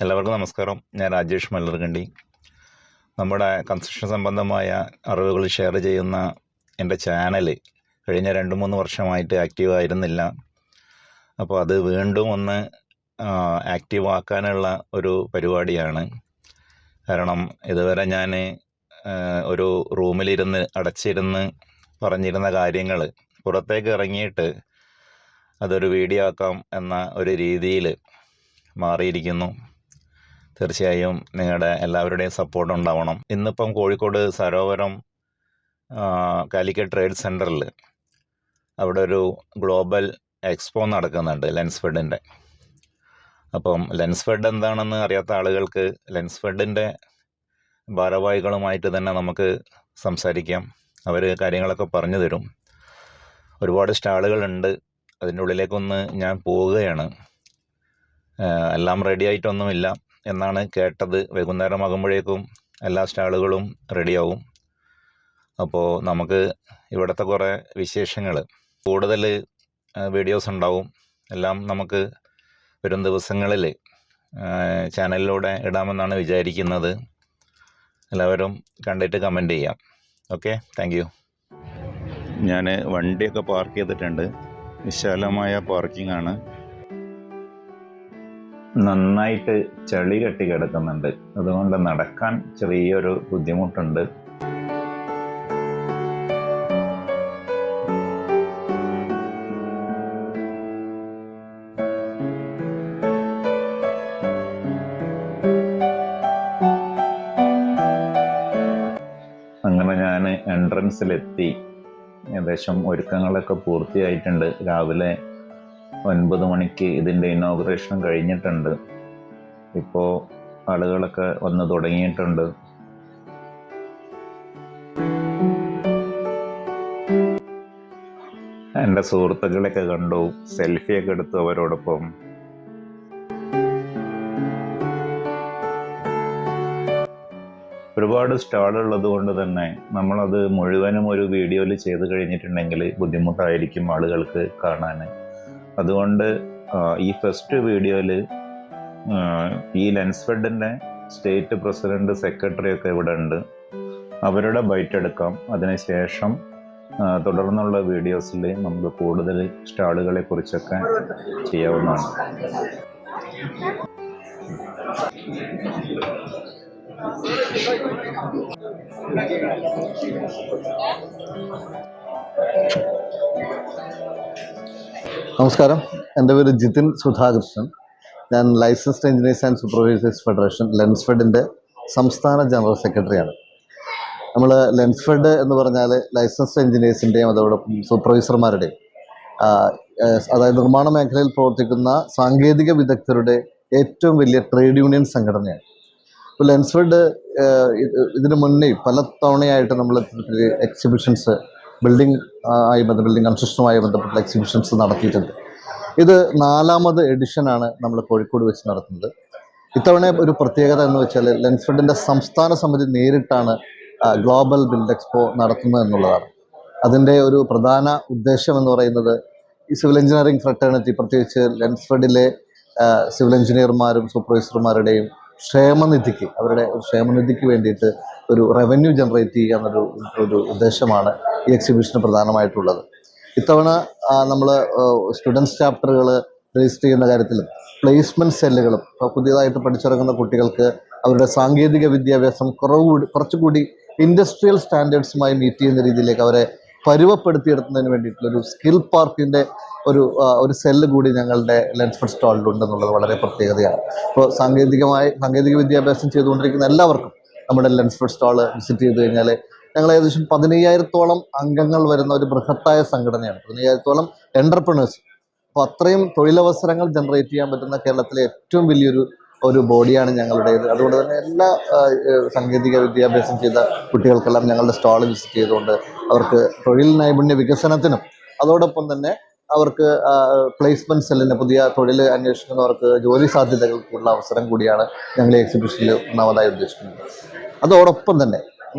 എല്ലാവർക്കും നമസ്കാരം. ഞാൻ രാജേഷ് മല്ലർകണ്ടി. നമ്മുടെ കൺസ്ട്രക്ഷൻ സംബന്ധമായ അറിവുകൾ ഷെയർ ചെയ്യുന്ന എൻ്റെ ചാനൽ കഴിഞ്ഞ 2-3 വർഷമായിട്ട് ആക്റ്റീവ് ആയിരുന്നില്ല. അപ്പോൾ അത് വീണ്ടും ഒന്ന് ആക്റ്റീവ് ആക്കാനുള്ള ഒരു പരിപാടിയാണ്. കാരണം ഇതുവരെ ഞാൻ ഒരു റൂമിലിരുന്ന് അടച്ചിരുന്ന് പറഞ്ഞിരുന്ന കാര്യങ്ങൾ പുറത്തേക്ക് ഇറങ്ങിയിട്ട് അതൊരു വീഡിയോ ആക്കാം എന്ന ഒരു രീതിയിൽ മാറിയിരിക്കുന്നു. തീർച്ചയായും നിങ്ങളുടെ എല്ലാവരുടെയും സപ്പോർട്ട് ഉണ്ടാവണം. ഇന്നിപ്പം കോഴിക്കോട് സരോവരം കാലിക്കറ്റ് ട്രേഡ് സെൻറ്ററിൽ അവിടെ ഒരു ഗ്ലോബൽ എക്സ്പോ നടക്കുന്നുണ്ട് ലെൻസ്ഫെഡിൻ്റെ. അപ്പം ലെൻസ്ഫെഡ് എന്താണെന്ന് അറിയാത്ത ആളുകൾക്ക് ലെൻസ്ഫെഡിൻ്റെ ഭാരവാഹികളുമായിട്ട് തന്നെ നമുക്ക് സംസാരിക്കാം. അവർ കാര്യങ്ങളൊക്കെ പറഞ്ഞു തരും. ഒരുപാട് സ്റ്റാളുകളുണ്ട്. അതിൻ്റെ ഉള്ളിലേക്കൊന്ന് ഞാൻ പോവുകയാണ്. എല്ലാം റെഡി ആയിട്ടൊന്നുമില്ല എന്നാണ് കേട്ടത്. വൈകുന്നേരമാകുമ്പോഴേക്കും എല്ലാ സ്റ്റാളുകളും റെഡിയാവും. അപ്പോൾ നമുക്ക് ഇവിടുത്തെ കുറേ വിശേഷങ്ങൾ, കൂടുതൽ വീഡിയോസ് ഉണ്ടാവും. എല്ലാം നമുക്ക് വരും ദിവസങ്ങളിൽ ചാനലിലൂടെ ഇടാമെന്നാണ് വിചാരിക്കുന്നത്. എല്ലാവരും കണ്ടിട്ട് കമൻറ്റ് ചെയ്യാം. Okay, thank you. ഞാൻ വണ്ടിയൊക്കെ പാർക്ക് ചെയ്തിട്ടുണ്ട്. വിശാലമായ പാർക്കിംഗ് ആണ്. നന്നായിട്ട് ചളി കെട്ടി കിടക്കുന്നുണ്ട്. അതുകൊണ്ട് നടക്കാൻ ചെറിയൊരു ബുദ്ധിമുട്ടുണ്ട്. അങ്ങനെ ഞാൻ എൻട്രൻസിലെത്തി. ഏകദേശം ഒരുക്കങ്ങളൊക്കെ പൂർത്തിയായിട്ടുണ്ട്. രാവിലെ 9 മണിക്ക് ഇതിൻ്റെ ഇനോഗ്രേഷൻ കഴിഞ്ഞിട്ടുണ്ട്. ഇപ്പോൾ ആളുകളൊക്കെ വന്ന് തുടങ്ങിയിട്ടുണ്ട്. എൻ്റെ സുഹൃത്തുക്കളെയൊക്കെ കണ്ടു, സെൽഫിയൊക്കെ എടുത്തു അവരോടൊപ്പം. ഒരുപാട് സ്റ്റാളുള്ളത് കൊണ്ട് തന്നെ നമ്മളത് മുഴുവനും ഒരു വീഡിയോയിൽ ചെയ്ത് കഴിഞ്ഞിട്ടുണ്ടെങ്കിൽ ബുദ്ധിമുട്ടായിരിക്കും ആളുകൾക്ക് കാണാൻ. അതുകൊണ്ട് ഈ ഫസ്റ്റ് വീഡിയോയിൽ ഈ ലെൻസ്ഫെഡിൻ്റെ സ്റ്റേറ്റ് പ്രസിഡന്റ്, സെക്രട്ടറി ഒക്കെ ഇവിടെ ഉണ്ട്. അവരുടെ ബൈറ്റ് എടുക്കാം. അതിനുശേഷം തുടർന്നുള്ള വീഡിയോസിൽ നമുക്ക് കൂടുതൽ സ്റ്റാളുകളെ കുറിച്ചൊക്കെ ചെയ്യാവുന്നതാണ്. നമസ്കാരം, എൻ്റെ പേര് ജിതിൻ സുധാകൃഷ്ണൻ. ഞാൻ licensed engineers and supervisors federation ലെൻസ്ഫെഡിൻ്റെ സംസ്ഥാന ജനറൽ സെക്രട്ടറിയാണ്. നമ്മൾ ലെൻസ്ഫെഡ് എന്ന് പറഞ്ഞാൽ ലൈസൻസ്ഡ് എഞ്ചിനീയേഴ്സിൻ്റെയും അതോടൊപ്പം സൂപ്പർവൈസർമാരുടെയും അതായത് നിർമ്മാണ മേഖലയിൽ പ്രവർത്തിക്കുന്ന സാങ്കേതിക വിദഗ്ധരുടെ ഏറ്റവും വലിയ ട്രേഡ് യൂണിയൻ സംഘടനയാണ്. ഇപ്പോൾ ലെൻസ്ഫെഡ് ഇതിനു മുന്നേ പല തവണയായിട്ട് നമ്മൾ എക്സിബിഷൻസ്, ബിൽഡിംഗ് കൺസ്ട്രക്ഷനുമായി ബന്ധപ്പെട്ട എക്സിബിഷൻസ് നടത്തിയിട്ടുണ്ട്. ഇത് 4ാമത് എഡിഷനാണ് നമ്മൾ കോഴിക്കോട് വെച്ച് നടത്തുന്നത്. ഇത്തവണ ഒരു പ്രത്യേകത എന്ന് വെച്ചാൽ ലെൻസ്ഫെഡിൻ്റെ സംസ്ഥാന സമിതി നേരിട്ടാണ് ഗ്ലോബൽ ബിൽഡ് എക്സ്പോ നടത്തുന്നത് എന്നുള്ളതാണ്. അതിൻ്റെ ഒരു പ്രധാന ഉദ്ദേശം എന്ന് പറയുന്നത് ഈ സിവിൽ എഞ്ചിനീയറിംഗ് ഫ്രട്ടേണിറ്റി, പ്രത്യേകിച്ച് ലെൻസ്ഫെഡിലെ സിവിൽ എഞ്ചിനീയർമാരും സൂപ്പർവൈസർമാരുടെയും ക്ഷേമനിധിക്ക്, അവരുടെ ക്ഷേമനിധിക്ക് വേണ്ടിയിട്ട് ഒരു റവന്യൂ ജനറേറ്റ് ചെയ്യുക എന്നൊരു ഉദ്ദേശമാണ് ഈ എക്സിബിഷന് പ്രധാനമായിട്ടുള്ളത്. ഇത്തവണ നമ്മൾ സ്റ്റുഡൻസ് ചാപ്റ്ററുകൾ രജിസ്റ്റർ ചെയ്യുന്ന കാര്യത്തിലും പ്ലേസ്മെൻറ്റ് സെല്ലുകളും പുതിയതായിട്ട് പഠിച്ചിറങ്ങുന്ന കുട്ടികൾക്ക് അവരുടെ സാങ്കേതിക വിദ്യാഭ്യാസം കുറച്ചുകൂടി ഇൻഡസ്ട്രിയൽ സ്റ്റാൻഡേർഡ്സുമായി മീറ്റ് ചെയ്യുന്ന രീതിയിലേക്ക് അവരെ പരുവപ്പെടുത്തിയെടുക്കുന്നതിന് വേണ്ടിയിട്ടുള്ളൊരു സ്കിൽ പാർക്കിൻ്റെ ഒരു സെല്ല് കൂടി ഞങ്ങളുടെ ലെൻസ്ഫെഡ് സ്റ്റാളിലുണ്ടെന്നുള്ളത് വളരെ പ്രത്യേകതയാണ്. ഇപ്പോൾ സാങ്കേതിക വിദ്യാഭ്യാസം ചെയ്തുകൊണ്ടിരിക്കുന്ന എല്ലാവർക്കും നമ്മുടെ ലെൻസ്ഫെഡ് സ്റ്റാൾ വിസിറ്റ് ചെയ്ത് കഴിഞ്ഞാൽ ഞങ്ങൾ ഏകദേശം 15,000-ഓളം അംഗങ്ങൾ വരുന്ന ഒരു ബൃഹത്തായ സംഘടനയാണ്. 15,000-ഓളം എൻ്റർപ്രണേഴ്സ്. അപ്പോൾ അത്രയും തൊഴിലവസരങ്ങൾ ജനറേറ്റ് ചെയ്യാൻ പറ്റുന്ന കേരളത്തിലെ ഏറ്റവും വലിയൊരു ബോഡിയാണ് ഞങ്ങളുടേത്. അതുകൊണ്ട് തന്നെ എല്ലാ സാങ്കേതിക വിദ്യാഭ്യാസം ചെയ്ത കുട്ടികൾക്കെല്ലാം ഞങ്ങളുടെ സ്റ്റാൾ വിസിറ്റ് ചെയ്തുകൊണ്ട് അവർക്ക് തൊഴിൽ നൈപുണ്യ വികസനത്തിനും അതോടൊപ്പം തന്നെ അവർക്ക് പ്ലേസ്മെൻറ്റ് സെല്ലിന്, പുതിയ തൊഴിൽ അന്വേഷിക്കുന്നവർക്ക് ജോലി സാധ്യതകൾക്കുള്ള അവസരം കൂടിയാണ് ഞങ്ങൾ ഈ എക്സിബിഷനിൽ ഒന്നാമതായി ഉദ്ദേശിക്കുന്നത്. അതോടൊപ്പം തന്നെ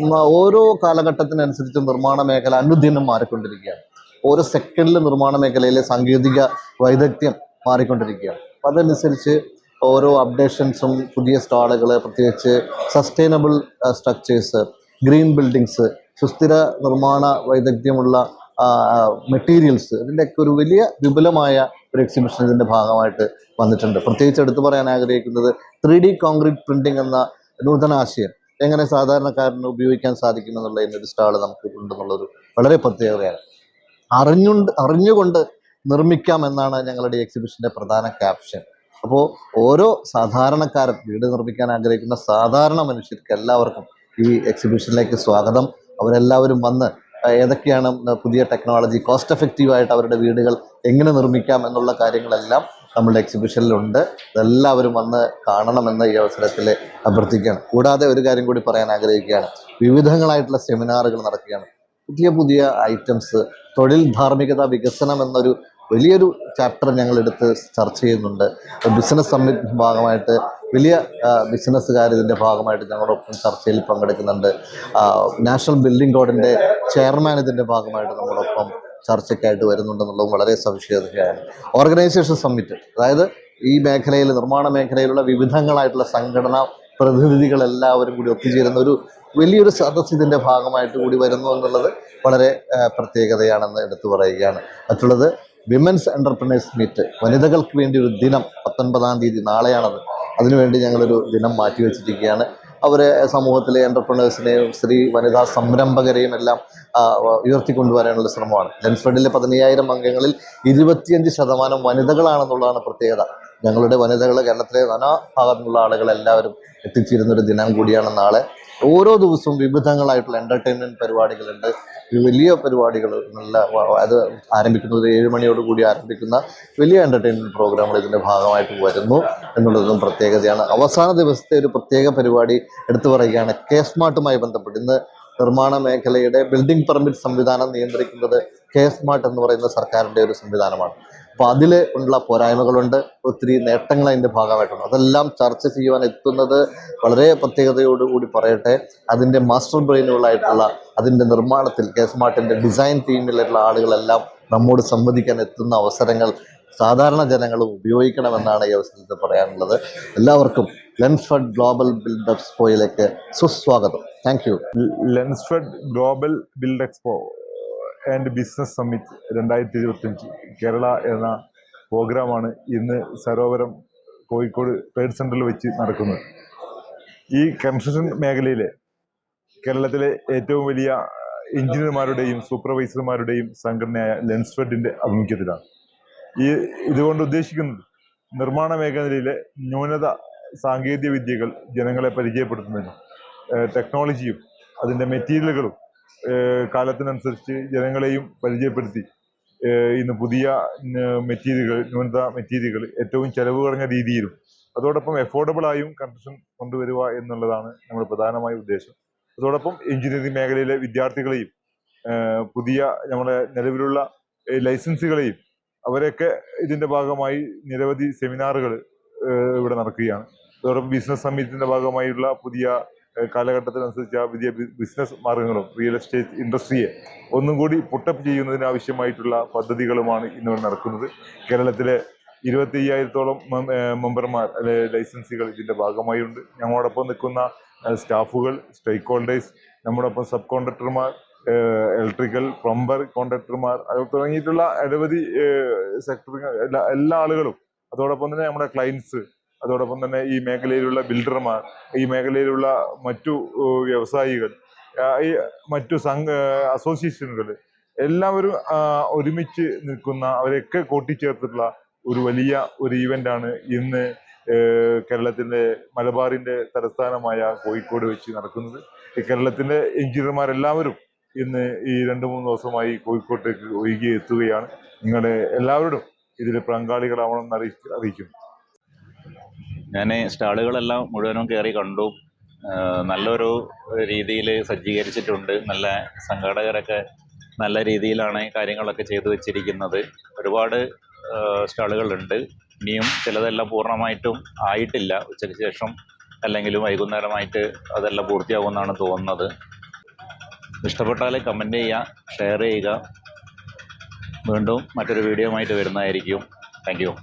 ഓരോ കാലഘട്ടത്തിനനുസരിച്ച് നിർമ്മാണ മേഖല അനുദിനം മാറിക്കൊണ്ടിരിക്കുകയാണ്. ഓരോ സെക്കൻഡിൽ നിർമ്മാണ മേഖലയിലെ സാങ്കേതിക വൈദഗ്ധ്യം മാറിക്കൊണ്ടിരിക്കുകയാണ്. അപ്പം അതനുസരിച്ച് ഓരോ അപ്ഡേഷൻസും, പുതിയ സ്റ്റാളുകൾ, പ്രത്യേകിച്ച് സസ്റ്റൈനബിൾ സ്ട്രക്ചേഴ്സ്, ഗ്രീൻ ബിൽഡിങ്സ്, സുസ്ഥിര നിർമ്മാണ വൈദഗ്ധ്യമുള്ള മെറ്റീരിയൽസ്, ഇതിൻ്റെയൊക്കെ ഒരു വലിയ വിപുലമായ ഒരു എക്സിബിഷൻ ഇതിൻ്റെ ഭാഗമായിട്ട് വന്നിട്ടുണ്ട്. പ്രത്യേകിച്ച് എടുത്തു പറയാൻ ആഗ്രഹിക്കുന്നത് 3D കോൺക്രീറ്റ് പ്രിൻറ്റിംഗ് എന്ന നൂതനാശയം എങ്ങനെ സാധാരണക്കാരന് ഉപയോഗിക്കാൻ സാധിക്കുമെന്നുള്ള ഒരു സ്റ്റാള് നമുക്ക് ഉണ്ടെന്നുള്ളൊരു വളരെ പ്രത്യേകതയാണ്. അറിഞ്ഞുകൊണ്ട് നിർമ്മിക്കാം എന്നാണ് ഞങ്ങളുടെ എക്സിബിഷൻ്റെ പ്രധാന ക്യാപ്ഷൻ. അപ്പോൾ ഓരോ സാധാരണക്കാരൻ, വീട് നിർമ്മിക്കാൻ ആഗ്രഹിക്കുന്ന സാധാരണ മനുഷ്യർക്ക് എല്ലാവർക്കും ഈ എക്സിബിഷനിലേക്ക് സ്വാഗതം. അവരെല്ലാവരും വന്ന് ഏതൊക്കെയാണ് പുതിയ ടെക്നോളജി, കോസ്റ്റ് എഫക്റ്റീവായിട്ട് അവരുടെ വീടുകൾ എങ്ങനെ നിർമ്മിക്കാം എന്നുള്ള കാര്യങ്ങളെല്ലാം നമ്മളുടെ എക്സിബിഷനിലുണ്ട്. ഇതെല്ലാവരും വന്ന് കാണണമെന്ന് ഈ അവസരത്തിൽ അഭ്യർത്ഥിക്കുകയാണ്. കൂടാതെ ഒരു കാര്യം കൂടി പറയാൻ ആഗ്രഹിക്കുകയാണ്. വിവിധങ്ങളായിട്ടുള്ള സെമിനാറുകൾ നടക്കുകയാണ്. പുതിയ പുതിയ ഐറ്റംസ്, തൊഴിൽ ധാർമ്മികത വികസനം എന്നൊരു വലിയൊരു ചാപ്റ്റർ ഞങ്ങളെടുത്ത് ചർച്ച ചെയ്യുന്നുണ്ട്. ബിസിനസ് സമ്മിറ്റ് ഭാഗമായിട്ട് വലിയ ബിസിനസ്സുകാർ ഇതിൻ്റെ ഭാഗമായിട്ട് ഞങ്ങളോടൊപ്പം ചർച്ചയിൽ പങ്കെടുക്കുന്നുണ്ട്. നാഷണൽ ബിൽഡിംഗ് കോഡിൻ്റെ ചെയർമാൻ ഇതിൻ്റെ ഭാഗമായിട്ട് നമ്മളോടൊപ്പം ചർച്ചയ്ക്കായിട്ട് വരുന്നുണ്ടെന്നുള്ളതും വളരെ സവിശേഷതയാണ്. ഓർഗനൈസേഷൻ സമ്മിറ്റ്, അതായത് ഈ മേഖലയിൽ, നിർമ്മാണ മേഖലയിലുള്ള വിവിധങ്ങളായിട്ടുള്ള സംഘടനാ പ്രതിനിധികളെല്ലാവരും കൂടി ഒത്തുചേരുന്ന ഒരു വലിയൊരു സദസ്സ് ഇതിൻ്റെ ഭാഗമായിട്ട് കൂടി വരുന്നു എന്നുള്ളത് വളരെ പ്രത്യേകതയാണെന്ന് എടുത്തു പറയുകയാണ്. മറ്റുള്ളത് വിമൻസ് എൻ്റർപ്രണേഴ്സ് മീറ്റ്, വനിതകൾക്ക് വേണ്ടി ഒരു ദിനം 19-ാം തീയതി, നാളെയാണത്. അതിനുവേണ്ടി ഞങ്ങളൊരു ദിനം മാറ്റിവെച്ചിരിക്കുകയാണ്. അവരെ സമൂഹത്തിലെ എൻ്റർപ്രണേഴ്സിനെയും വനിതാ സംരംഭകരെയും എല്ലാം ഉയർത്തിക്കൊണ്ടുവരാനുള്ള ശ്രമമാണ്. ലെൻസ്ഫെഡിലെ 15,000 അംഗങ്ങളിൽ 25% വനിതകളാണെന്നുള്ളതാണ് പ്രത്യേകത. ഞങ്ങളുടെ വനിതകൾ കേരളത്തിലെ നാനാ ഭാഗത്തുനിന്നുള്ള ആളുകളെല്ലാവരും എത്തിച്ചേരുന്നൊരു ദിനം കൂടിയാണ് നാളെ. ഓരോ ദിവസവും വിവിധങ്ങളായിട്ടുള്ള എൻ്റർടൈൻമെൻറ്റ് പരിപാടികളുണ്ട്. വലിയ പരിപാടികൾ, അത് ആരംഭിക്കുന്നത് 7 മണിയോടുകൂടി ആരംഭിക്കുന്ന വലിയ എൻ്റർടൈൻമെൻറ്റ് പ്രോഗ്രാമുകൾ ഇതിൻ്റെ ഭാഗമായിട്ട് വരുന്നു എന്നുള്ളതും പ്രത്യേകതയാണ്. അവസാന ദിവസത്തെ ഒരു പ്രത്യേക പരിപാടി എടുത്തു പറയുകയാണ്. കെ-സ്മാർട്ടുമായി ബന്ധപ്പെട്ട് ഇന്ന് നിർമ്മാണ മേഖലയുടെ ബിൽഡിംഗ് പെർമിറ്റ് സംവിധാനം നിയന്ത്രിക്കുന്നത് കെ-സ്മാർട്ട് എന്ന് പറയുന്ന സർക്കാരിൻ്റെ ഒരു സംവിധാനമാണ്. അപ്പോൾ അതിൽ ഉള്ള പോരായ്മകളുണ്ട്, ഒത്തിരി നേട്ടങ്ങൾ അതിൻ്റെ ഭാഗമായിട്ടുണ്ട്. അതെല്ലാം ചർച്ച ചെയ്യുവാൻ എത്തുന്നത് വളരെ പ്രത്യേകതയോടുകൂടി പറയട്ടെ, അതിൻ്റെ മാസ്റ്റർ ബ്രെയിനുകളായിട്ടുള്ള അതിൻ്റെ നിർമ്മാണത്തിൽ കെ-സ്മാർട്ടിൻ്റെ ഡിസൈൻ ടീമിലുള്ള ആളുകളെല്ലാം നമ്മോട് സംവദിക്കാൻ എത്തുന്ന അവസരങ്ങൾ സാധാരണ ജനങ്ങളും ഉപയോഗിക്കണമെന്നാണ് ഈ അവസരത്തിൽ പറയാനുള്ളത്. എല്ലാവർക്കും ലെൻസ്ഫെഡ് ഗ്ലോബൽ ബിൽഡ് എക്സ്പോയിലേക്ക് സുസ്വാഗതം. Thank you. Lensfed global build expo and business summit 2025 Kerala എന്ന പ്രോഗ്രാമാണ് ഇന്ന് സരോവരം കോഴിക്കോട് ട്രേഡ് സെൻറ്ററിൽ വെച്ച് നടക്കുന്നത്. ഈ കൺസ്ട്രക്ഷൻ മേഖലയിലെ കേരളത്തിലെ ഏറ്റവും വലിയ എഞ്ചിനീയർമാരുടെയും സൂപ്പർവൈസർമാരുടെയും സംഘടനയായ ലെൻസ്ഫെഡിൻ്റെ ആഭിമുഖ്യത്തിലാണ്. ഇതുകൊണ്ട് ഉദ്ദേശിക്കുന്നത് നിർമ്മാണ മേഖലയിലെ ന്യൂനത സാങ്കേതിക വിദ്യകൾ ജനങ്ങളെ പരിചയപ്പെടുത്തുന്നതിനും ടെക്നോളജിയും അതിൻ്റെ മെറ്റീരിയലുകളും കാലത്തിനനുസരിച്ച് ജനങ്ങളെയും പരിചയപ്പെടുത്തി ഇന്ന് പുതിയ ന്യൂനത മെറ്റീരിയലുകൾ ഏറ്റവും ചെലവ് കുറഞ്ഞ രീതിയിലും അതോടൊപ്പം എഫോർഡബിളായും കൺസ്ട്രക്ഷൻ കൊണ്ടുവരിക എന്നുള്ളതാണ് നമ്മുടെ പ്രധാനമായ ഉദ്ദേശം. അതോടൊപ്പം എഞ്ചിനീയറിംഗ് മേഖലയിലെ വിദ്യാർത്ഥികളെയും പുതിയ നമ്മുടെ നിലവിലുള്ള ലൈസൻസുകളെയും അവരൊക്കെ ഇതിൻ്റെ ഭാഗമായി നിരവധി സെമിനാറുകൾ ഇവിടെ നടക്കുകയാണ്. അതോടൊപ്പം ബിസിനസ് സമ്മിറ്റിൻ്റെ ഭാഗമായുള്ള പുതിയ കാലഘട്ടത്തിനനുസരിച്ച് പുതിയ ബിസിനസ് മാർഗങ്ങളും റിയൽ എസ്റ്റേറ്റ് ഇൻഡസ്ട്രിയെ ഒന്നും കൂടി പുട്ടപ്പ് ചെയ്യുന്നതിനാവശ്യമായിട്ടുള്ള പദ്ധതികളുമാണ് ഇന്നിവിടെ നടക്കുന്നത്. കേരളത്തിലെ 25,000-ഓളം മെമ്പർമാർ ലൈസൻസുകൾ ഇതിൻ്റെ ഭാഗമായുണ്ട്. ഞങ്ങളോടൊപ്പം നിൽക്കുന്ന സ്റ്റാഫുകൾ, സ്റ്റേക്ക് ഹോൾഡേഴ്സ്, നമ്മോടൊപ്പം സബ് കോൺട്രാക്ടർമാർ, ഇലക്ട്രിക്കൽ, പ്ലംബർ കോൺട്രാക്ടർമാർ, അത് തുടങ്ങിയിട്ടുള്ള നിരവധി സെക്ടറുകൾ, എല്ലാ ആളുകളും, അതോടൊപ്പം തന്നെ നമ്മുടെ ക്ലയൻസ്, അതോടൊപ്പം തന്നെ ഈ മേഖലയിലുള്ള ബിൽഡർമാർ, ഈ മേഖലയിലുള്ള മറ്റു വ്യവസായികൾ, ഈ മറ്റു അസോസിയേഷനുകൾ എല്ലാവരും ഒരുമിച്ച് നിൽക്കുന്ന, അവരെയൊക്കെ കൂട്ടിച്ചേർത്തിട്ടുള്ള ഒരു വലിയ ഒരു ഈവൻ്റാണ് ഇന്ന് കേരളത്തിൻ്റെ മലബാറിൻ്റെ തലസ്ഥാനമായ കോഴിക്കോട് വെച്ച് നടക്കുന്നത്. ഈ കേരളത്തിൻ്റെ എഞ്ചിനീയർമാരെല്ലാവരും ഇന്ന് ഈ 2-3 ദിവസമായി കോഴിക്കോട്ടേക്ക് ഒഴുകി എത്തുകയാണ്. നിങ്ങളെ എല്ലാവരോടും ഇതിൽ പങ്കാളികളാവണമെന്ന് അറിയിക്കുന്നു. ഞാൻ സ്റ്റാളുകളെല്ലാം മുഴുവനും കയറി കണ്ടു. നല്ലൊരു രീതിയിൽ സജ്ജീകരിച്ചിട്ടുണ്ട്. നല്ല സംഘാടകരൊക്കെ നല്ല രീതിയിലാണ് കാര്യങ്ങളൊക്കെ ചെയ്തു വെച്ചിരിക്കുന്നത്. ഒരുപാട് സ്റ്റാളുകളുണ്ട്. ഇനിയും ചിലതെല്ലാം പൂർണ്ണമായിട്ടും ആയിട്ടില്ല. ഉച്ചയ്ക്ക് ശേഷം അല്ലെങ്കിലും വൈകുന്നേരമായിട്ട് അതെല്ലാം പൂർത്തിയാകുമെന്നാണ് തോന്നുന്നത്. ഇഷ്ടപ്പെട്ടാൽ കമൻറ്റ് ചെയ്യുക, ഷെയർ ചെയ്യുക. വീണ്ടും മറ്റൊരു വീഡിയോ ആയിട്ട് വരുന്നതായിരിക്കും. Thank you.